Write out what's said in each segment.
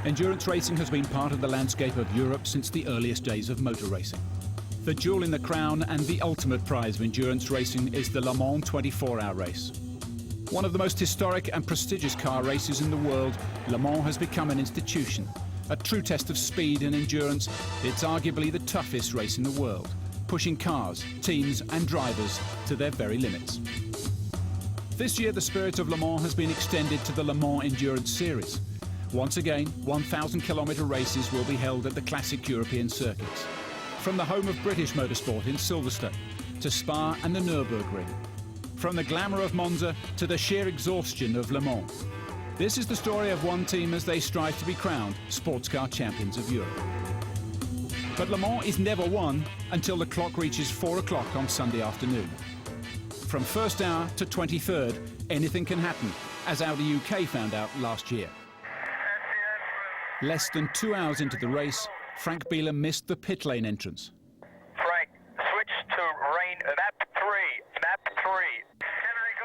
Endurance racing has been part of the landscape of Europe since the earliest days of motor racing. The jewel in the crown and the ultimate prize of endurance racing is the Le Mans 24-hour race. One of the most historic and prestigious car races in the world, Le Mans has become an institution. A true test of speed and endurance, it's arguably the toughest race in the world, pushing cars, teams and drivers to their very limits. This year, the spirit of Le Mans has been extended to the Le Mans Endurance Series. Once again, 1,000-kilometre races will be held at the classic European circuits. From the home of British motorsport in Silverstone to Spa and the Nürburgring. From the glamour of Monza to the sheer exhaustion of Le Mans. This is the story of one team as they strive to be crowned sports car champions of Europe. But Le Mans is never won until the clock reaches 4 o'clock on Sunday afternoon. From first hour to 23rd, anything can happen, as Audi UK found out last year. Less than 2 hours into the race, Frank Bieler missed the pit lane entrance. Frank, switch to rain, lap 3.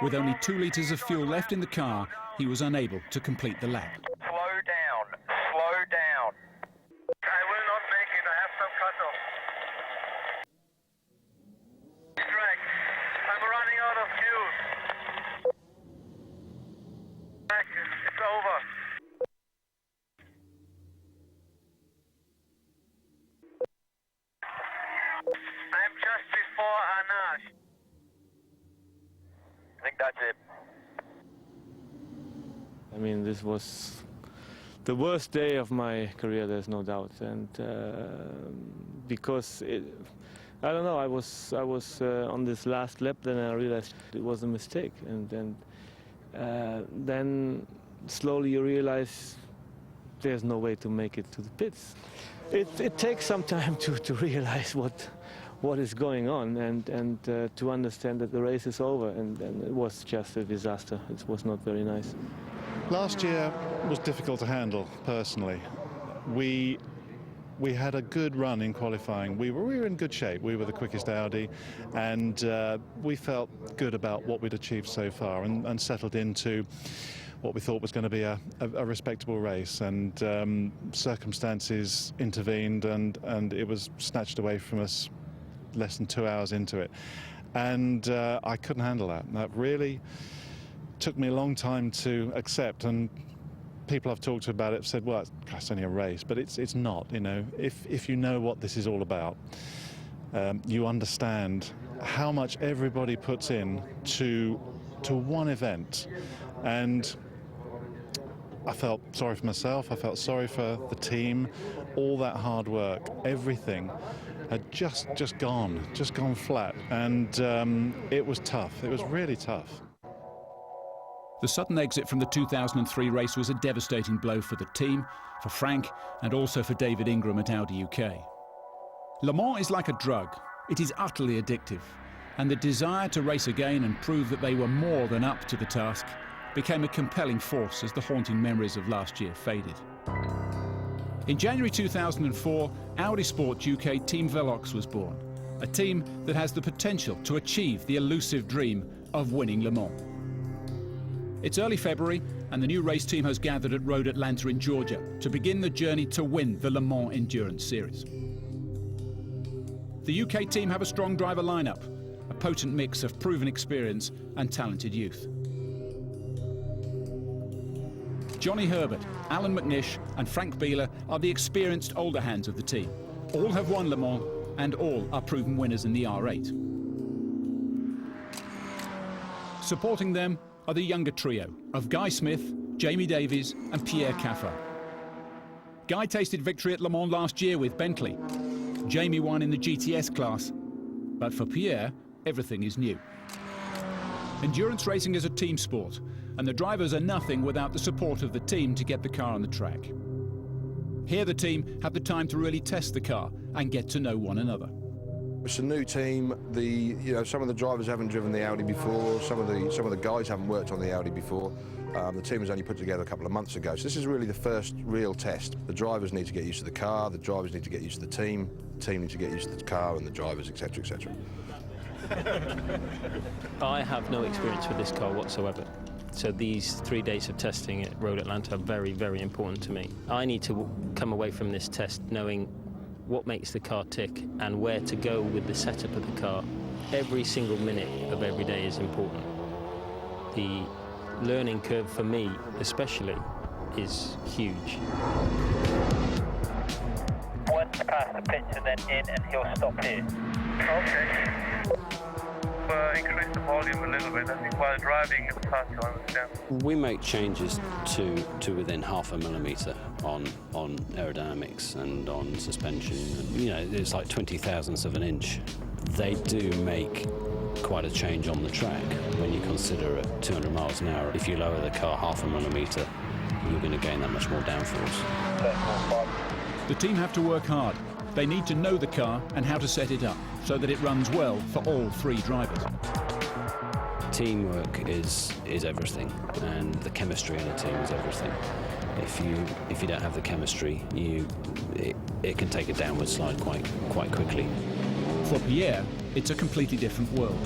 With only 2 litres of fuel left in the car, he was unable to complete the lap. Slow down. I will not make it, I have some cutoff. Frank, I'm running out of fuel. Frank, it's over. I'm just before Arnage. I think that's it. I mean, this was the worst day of my career, there's no doubt. And because I don't know, I was on this last lap, then I realized it was a mistake. And then slowly you realize there's no way to make it to the pits. It takes some time to realize what is going on and to understand that the race is over, and it was just a disaster. It was not very nice. Last year was difficult to handle personally. We had a good run in qualifying. We were in good shape. We were the quickest Audi, and we felt good about what we'd achieved so far and settled into what we thought was going to be a respectable race, and circumstances intervened, and it was snatched away from us less than 2 hours into it, and I couldn't handle that. That really took me a long time to accept, and people I've talked to about it have said, well, it's only a race, but it's not. You know, if you know what this is all about, you understand how much everybody puts in to one event. And I felt sorry for myself, I felt sorry for the team. All that hard work, everything had just gone flat, and it was tough. It was really tough. The sudden exit from the 2003 race was a devastating blow for the team, for Frank, and also for David Ingram at Audi UK. Le Mans is like a drug. It is utterly addictive, and the desire to race again and prove that they were more than up to the task became a compelling force as the haunting memories of last year faded. In January 2004, Audi Sport UK Team Veloqx was born, a team that has the potential to achieve the elusive dream of winning Le Mans. It's early February, and the new race team has gathered at Road Atlanta in Georgia to begin the journey to win the Le Mans Endurance Series. The UK team have a strong driver lineup, a potent mix of proven experience and talented youth. Johnny Herbert, Alan McNish and Frank Bieler are the experienced older hands of the team. All have won Le Mans, and all are proven winners in the R8. Supporting them are the younger trio of Guy Smith, Jamie Davies and Pierre Caffard. Guy tasted victory at Le Mans last year with Bentley. Jamie won in the GTS class. But for Pierre, everything is new. Endurance racing is a team sport, and the drivers are nothing without the support of the team to get the car on the track. Here the team have the time to really test the car and get to know one another. It's a new team. Some of the drivers haven't driven the Audi before. Some of the guys haven't worked on the Audi before. The team was only put together a couple of months ago, so this is really the first real test. The drivers need to get used to the car. The drivers need to get used to the team. The team need to get used to the car and the drivers, etc., etc. I have no experience with this car whatsoever. So these 3 days of testing at Road Atlanta are very, very important to me. I need to come away from this test knowing what makes the car tick and where to go with the setup of the car. Every single minute of every day is important. The learning curve for me, especially, is huge. Once past the pits and then in, and he'll stop here. Okay. Increase the volume a little bit. I think while driving it's hard to understand. We make changes to within 0.5 millimetre on aerodynamics and on suspension. And, it's like 20 thousandths of an inch. They do make quite a change on the track when you consider at 200 miles an hour. If you lower the car 0.5 millimetre, you're going to gain that much more downforce. The team have to work hard. They need to know the car and how to set it up so that it runs well for all 3 drivers. Teamwork is everything, and the chemistry in a team is everything. If you don't have the chemistry, it can take a downward slide quite quickly. For Pierre, it's a completely different world.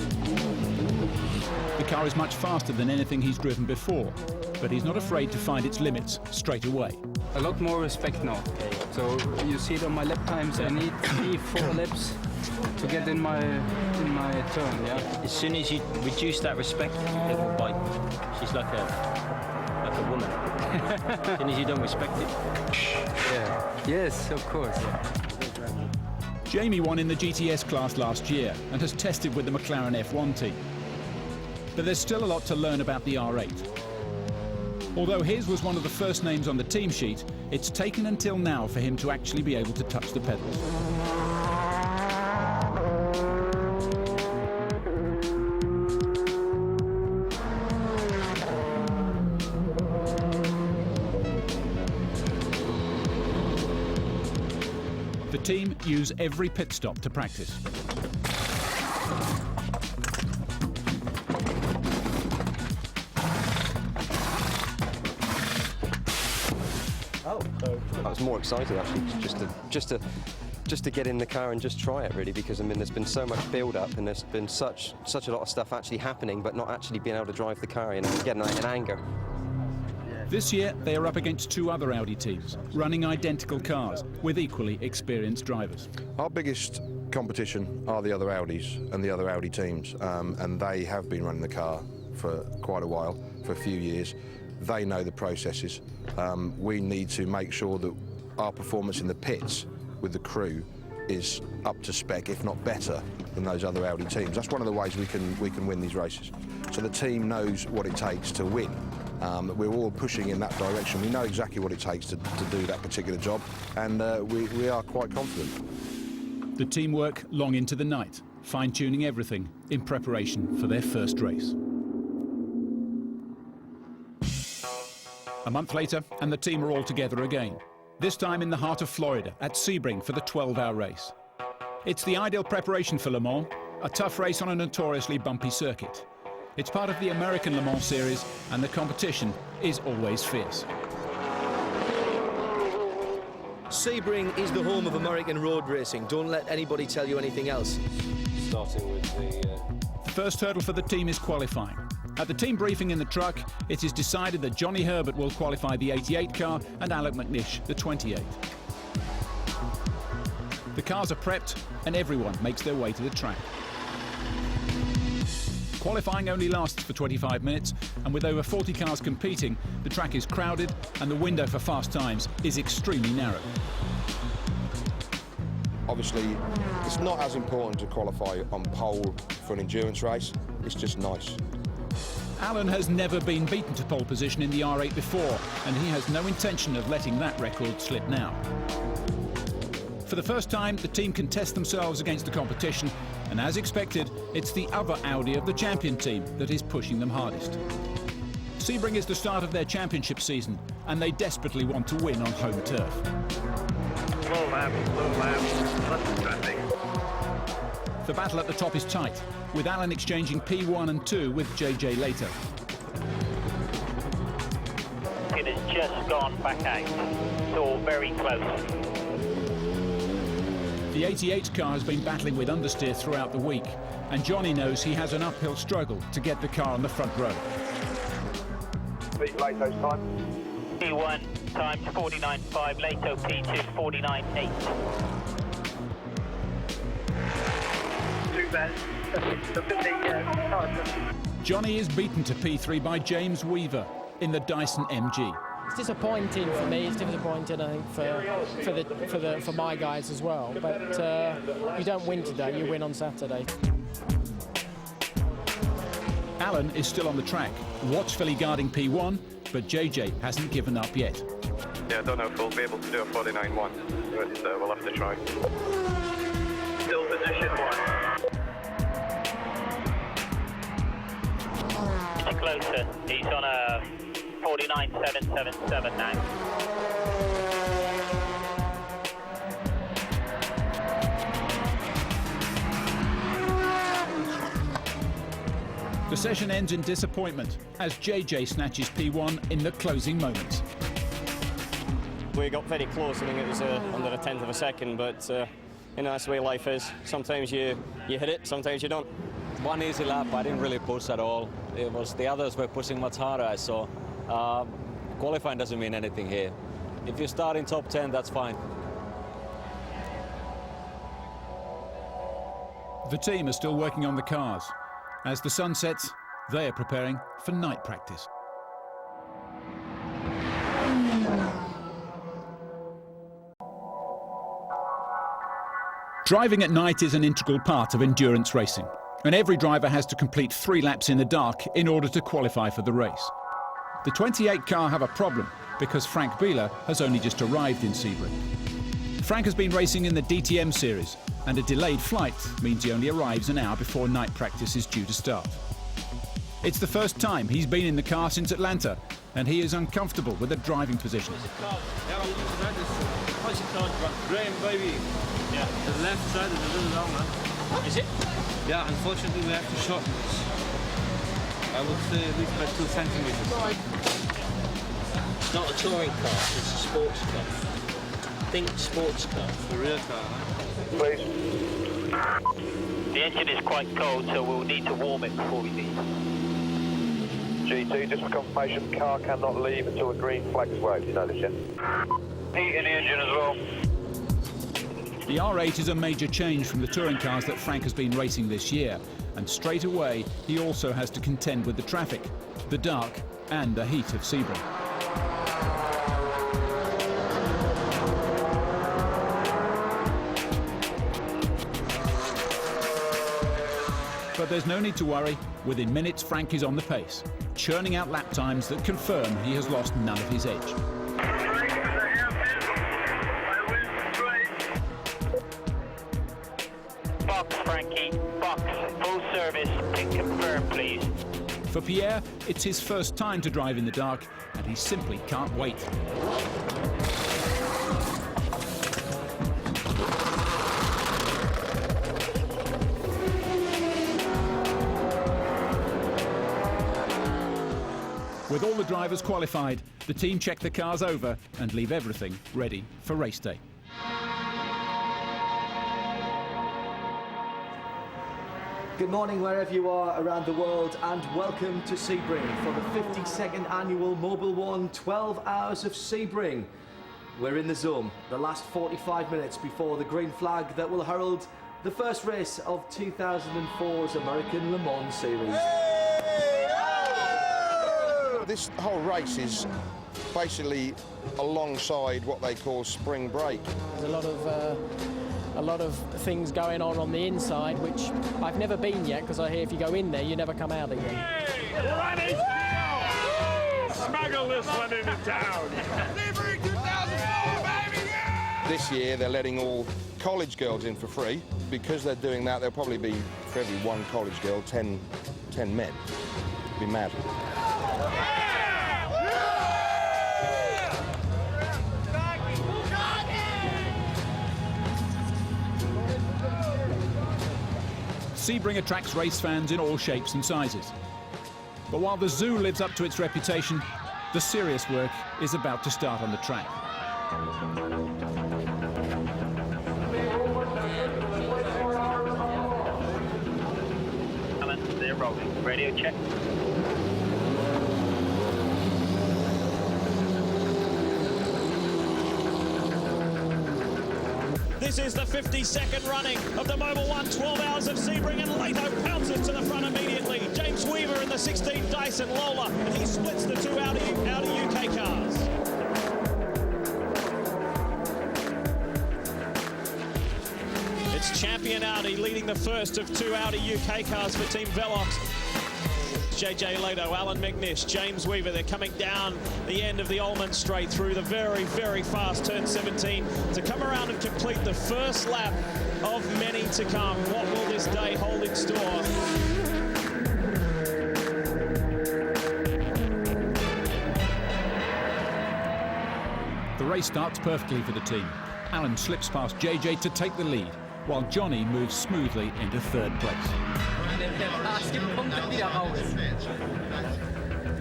The car is much faster than anything he's driven before, but he's not afraid to find its limits straight away. A lot more respect now. So you see it on my lap times. I need 3-4 laps to get in my turn. Yeah. As soon as you reduce that respect, it will bite. She's like a woman. As soon as you don't respect it. Yeah. Yes, of course. Jamie won in the GTS class last year and has tested with the McLaren F1 team. But there's still a lot to learn about the R8. Although his was one of the first names on the team sheet, it's taken until now for him to actually be able to touch the pedals. The team use every pit stop to practice. I was more excited actually just to get in the car and just try it really, because I mean there's been so much build-up and there's been such a lot of stuff actually happening, but not actually being able to drive the car, getting that in anger. This year they are up against 2 other Audi teams, running identical cars with equally experienced drivers. Our biggest competition are the other Audis and the other Audi teams, and they have been running the car for quite a while, for a few years. They know the processes. We need to make sure that our performance in the pits with the crew is up to spec, if not better, than those other Audi teams. That's one of the ways we can win these races. So the team knows what it takes to win. We're all pushing in that direction. We know exactly what it takes to do that particular job, and we are quite confident. The team work long into the night, fine-tuning everything in preparation for their first race. A month later, and the team are all together again, this time in the heart of Florida at Sebring for the 12-hour race. It's the ideal preparation for Le Mans, a tough race on a notoriously bumpy circuit. It's part of the American Le Mans series, and the competition is always fierce. Sebring is the home of American road racing. Don't let anybody tell you anything else. Starting with The first hurdle for the team is qualifying. At the team briefing in the truck, it is decided that Johnny Herbert will qualify the 88 car and Alec McNish the 28. The cars are prepped and everyone makes their way to the track. Qualifying only lasts for 25 minutes, and with over 40 cars competing, the track is crowded and the window for fast times is extremely narrow. Obviously, it's not as important to qualify on pole for an endurance race. It's just nice. Alan has never been beaten to pole position in the R8 before, and he has no intention of letting that record slip now. For the first time, the team can test themselves against the competition, and as expected, it's the other Audi of the champion team that is pushing them hardest. Sebring is the start of their championship season, and they desperately want to win on home turf. Slow lap, less traffic. The battle at the top is tight, with Alan exchanging P1 and 2 with JJ later. It has just gone back out. It's all very close. The 88 car has been battling with understeer throughout the week, and Johnny knows he has an uphill struggle to get the car on the front row. Beat Lato's time. P1 times 49.5, Lato P2 49.8. Too bad. Johnny is beaten to P3 by James Weaver in the Dyson MG. It's disappointing for me. It's disappointing, I think, for my guys as well. But you don't win today. You win on Saturday. Alan is still on the track, watchfully guarding P1, but JJ hasn't given up yet. Yeah, I don't know if we'll be able to do a 49.1, but we'll have to try. Still position 1. Closer. He's on a 49.777 now. The session ends in disappointment as JJ snatches P1 in the closing moments. We got very close. I think it was under a tenth of a second, but you know, that's the way life is. Sometimes you hit it, sometimes you don't. One easy lap, I didn't really push at all. It was the others were pushing much harder, so qualifying doesn't mean anything here. If you start in top 10, that's fine. The team are still working on the cars. As the sun sets, they are preparing for night practice. Driving at night is an integral part of endurance racing, and every driver has to complete 3 laps in the dark in order to qualify for the race. The 28 car have a problem because Frank Bieler has only just arrived in Sebring. Frank has been racing in the DTM series, and a delayed flight means he only arrives an hour before night practice is due to start. It's the first time he's been in the car since Atlanta, and he is uncomfortable with the driving position. Graham, baby. Yeah. The left side is a little longer. Is it? Yeah, unfortunately we have to shorten this. I would say at least by 2 centimeters. It's not a touring car, it's a sports car. Think sports car. The real car, huh? Please. The engine is quite cold, so we'll need to warm it before we leave. GT, just for confirmation, car cannot leave until a green flag is waved. You know this, yeah? Heat in the engine as well. The R8 is a major change from the touring cars that Frank has been racing this year, and straight away he also has to contend with the traffic, the dark and the heat of Sebring. But there's no need to worry. Within minutes, Frank is on the pace, churning out lap times that confirm he has lost none of his edge. Box, Frankie. Box. Full service. Can confirm, please. For Pierre, it's his first time to drive in the dark, and he simply can't wait. With all the drivers qualified, the team check the cars over and leave everything ready for race day. Good morning wherever you are around the world, and welcome to Sebring for the 52nd annual Mobil 1 12 Hours of Sebring. We're in the zone, the last 45 minutes before the green flag that will herald the first race of 2004's American Le Mans Series. This whole race is basically alongside what they call spring break. There's a lot of things going on the inside, which I've never been yet, because I hear if you go in there, you never come out again. Hey, smuggle this one into town. Sebring 2004, baby! Yeah! This year they're letting all college girls in for free. Because they're doing that, there'll probably be, for every one college girl, 10 men. It'd be mad. Sebring attracts race fans in all shapes and sizes. But while the zoo lives up to its reputation, the serious work is about to start on the track. They're rolling. Radio check. This is the 52nd running of the Mobil 1, 12 hours of Sebring, and Lato pounces to the front immediately. James Weaver in the 16 Dyson Lola, and he splits the two Audi UK cars. It's champion Audi leading the first of two Audi UK cars for Team Veloqx. JJ Lato, Alan McNish, James Weaver, they're coming down the end of the ALMS straight through the very, very fast turn 17 to come around and complete the first lap of many to come. What will this day hold in store? The race starts perfectly for the team. Alan slips past JJ to take the lead, while Johnny moves smoothly into third place.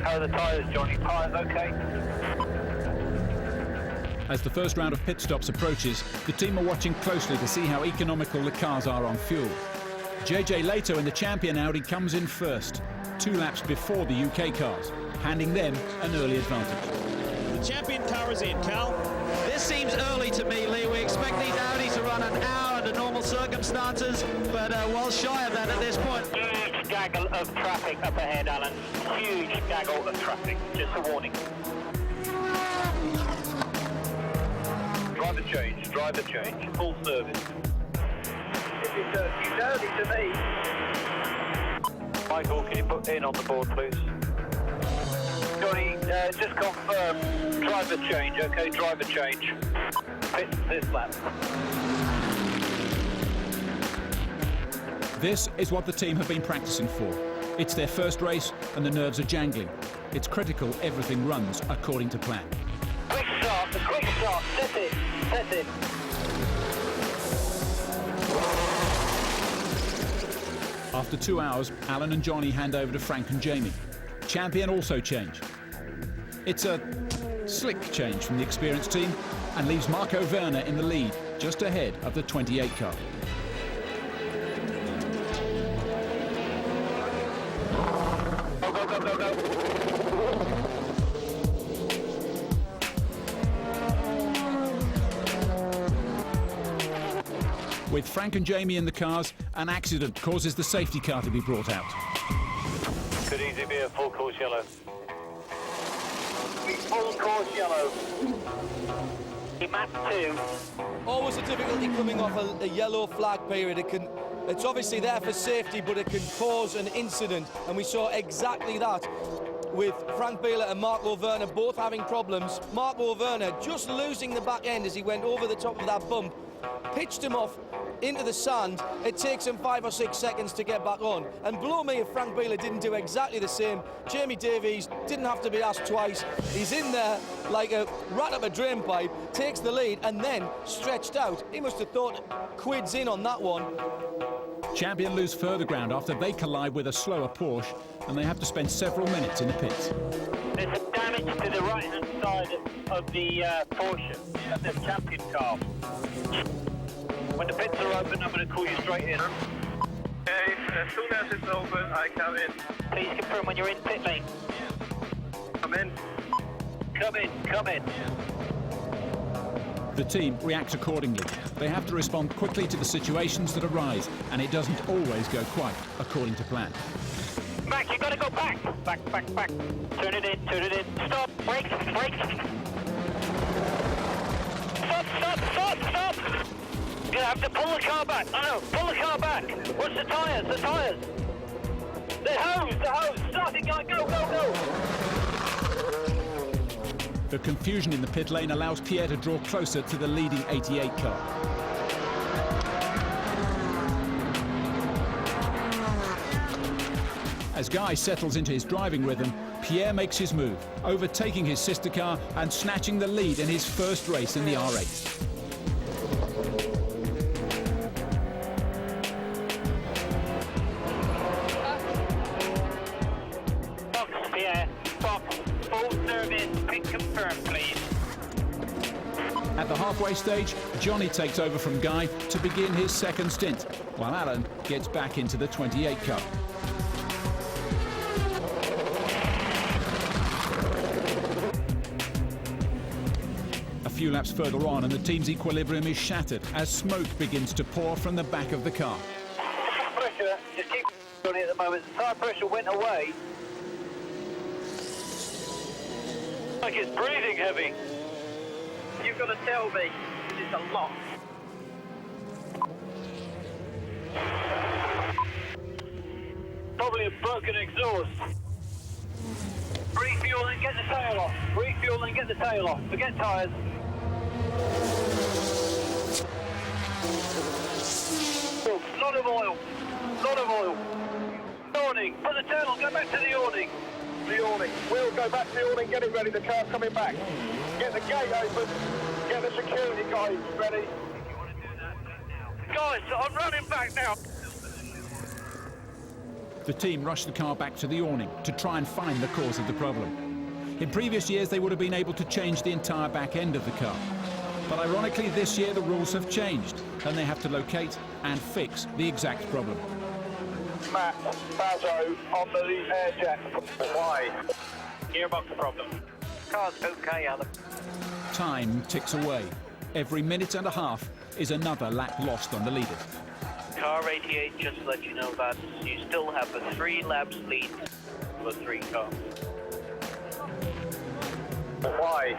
How are the tyres, Johnny? Tyres okay? As the first round of pit stops approaches, the team are watching closely to see how economical the cars are on fuel. JJ Lato in the champion Audi comes in first, 2 laps before the UK cars, handing them an early advantage. The champion car is in, Cal. This seems early to me, Lee. We expect these Audis to run an hour under normal circumstances, but well shy of that at this point. Huge gaggle of traffic up ahead, Alan. Huge gaggle of traffic. Just a warning. Driver change, driver change. Full service. This is huge early to me. Michael, can you put in on the board, please? Johnny, just confirm. Driver change, okay? Driver change. Pit this lap. This is what the team have been practicing for. It's their first race and the nerves are jangling. It's critical everything runs according to plan. Quick start, the quick start. Set it, set it. After 2 hours, Alan and Johnny hand over to Frank and Jamie. Champion also change. It's a slick change from the experienced team and leaves Marco Werner in the lead, just ahead of the 28 car. Go, go, go, go, go. With Frank and Jamie in the cars, an accident causes the safety car to be brought out. Could easily be a full course yellow. Full course yellow. Map 2. Always a difficulty coming off a yellow flag period. It's obviously there for safety, but it can cause an incident, and we saw exactly that with Frank Bieler and Marco Werner both having problems. Marco Werner just losing the back end as he went over the top of that bump, pitched him off into the sand. It takes him 5 or 6 seconds to get back on. And blow me if Frank Bieler didn't do exactly the same. Jamie Davies didn't have to be asked twice. He's in there like a rat up a drain pipe, takes the lead and then stretched out. He must have thought quids in on that one. Champion lose further ground after they collide with a slower Porsche, and they have to spend several minutes in the pits. There's some damage to the right-hand side of the Porsche, of the champion car. When the pits are open, I'm going to call you straight in. Okay, as soon as it's open, I come in. Please confirm when you're in pit lane. Come in. Come in, come in. The team reacts accordingly. They have to respond quickly to the situations that arise, and it doesn't always go quite according to plan. Back, you got to go back. Back, back, back. Turn it in, turn it in. Stop, brake, brake. Stop, stop, stop, stop. You have to pull the car back. I know, pull the car back. What's the tyres? The tyres. The hose. Start it, go, go, go. The confusion in the pit lane allows Pierre to draw closer to the leading 88 car. As Guy settles into his driving rhythm, Pierre makes his move, overtaking his sister car and snatching the lead in his first race in the R8s. the halfway stage, Johnny takes over from Guy to begin his second stint, while Alan gets back into the 28 car. A few laps further on and the team's equilibrium is shattered as smoke begins to pour from the back of the car. Pressure, just keep on it at the moment. The tire pressure went away. Like it's breathing heavy. You've got to tell me, it's a lot. Probably a broken exhaust. Refuel and get the tail off. Refuel and get the tail off. Forget tyres. Lot of oil. Lot of oil. Awning. Put the tail on. Go back to the awning. The awning. We'll go back to the awning. Get it ready. The car's coming back. Get the gate open. Get the security guys ready. Guys, I'm running back now. The team rushed the car back to the awning to try and find the cause of the problem. In previous years, they would have been able to change the entire back end of the car. But ironically, this year the rules have changed, and they have to locate and fix the exact problem. Matt, Bazo on the air jet. Why? Gearbox problem. Car's okay, Alan. Time ticks away. Every minute and a half is another lap lost on the leaders. Car 88, just to let you know that you still have a 3 laps lead for 3 cars. Why?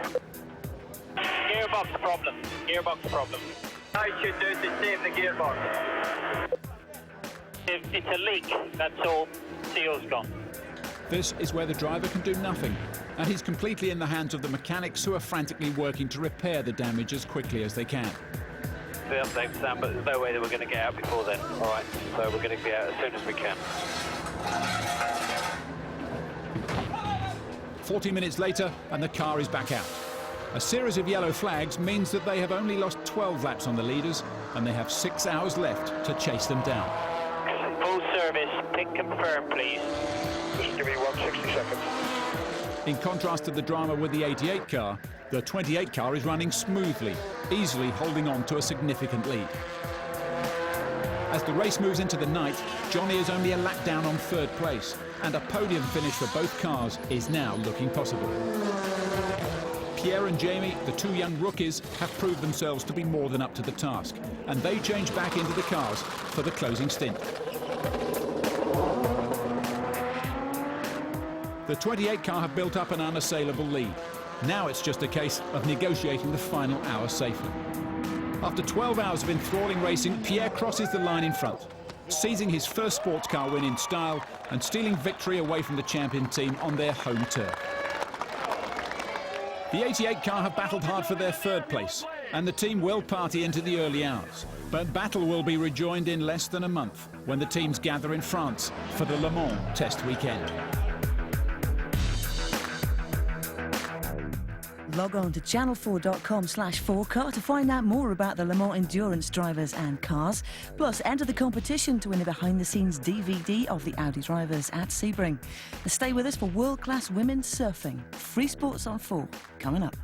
Gearbox problem. Gearbox problem. I should do to save the gearbox. If it's a leak, that's all. Seal's gone. This is where the driver can do nothing, and he's completely in the hands of the mechanics who are frantically working to repair the damage as quickly as they can. Fair thanks, Sam, but there's no way that we're going to get out before then. All right, so we're going to be out as soon as we can. 40 minutes later, and the car is back out. A series of yellow flags means that they have only lost 12 laps on the leaders, and they have 6 hours left to chase them down. Full service, pick confirm, please. Just give me 160 seconds. In contrast to the drama with the 88 car, the 28 car is running smoothly, easily holding on to a significant lead. As the race moves into the night, Johnny is only a lap down on 3rd place, and a podium finish for both cars is now looking possible. Pierre and Jamie, the 2 young rookies, have proved themselves to be more than up to the task, and they change back into the cars for the closing stint. The 28 car have built up an unassailable lead. Now it's just a case of negotiating the final hour safely. After 12 hours of enthralling racing, Pierre crosses the line in front, seizing his first sports car win in style and stealing victory away from the champion team on their home turf. The 88 car have battled hard for their 3rd place, and the team will party into the early hours. But battle will be rejoined in less than a month when the teams gather in France for the Le Mans test weekend. Log on to channel4.com/4car to find out more about the Le Mans endurance drivers and cars. Plus, enter the competition to win a behind-the-scenes DVD of the Audi drivers at Sebring. Stay with us for world-class women's surfing. Free Sports on 4, coming up.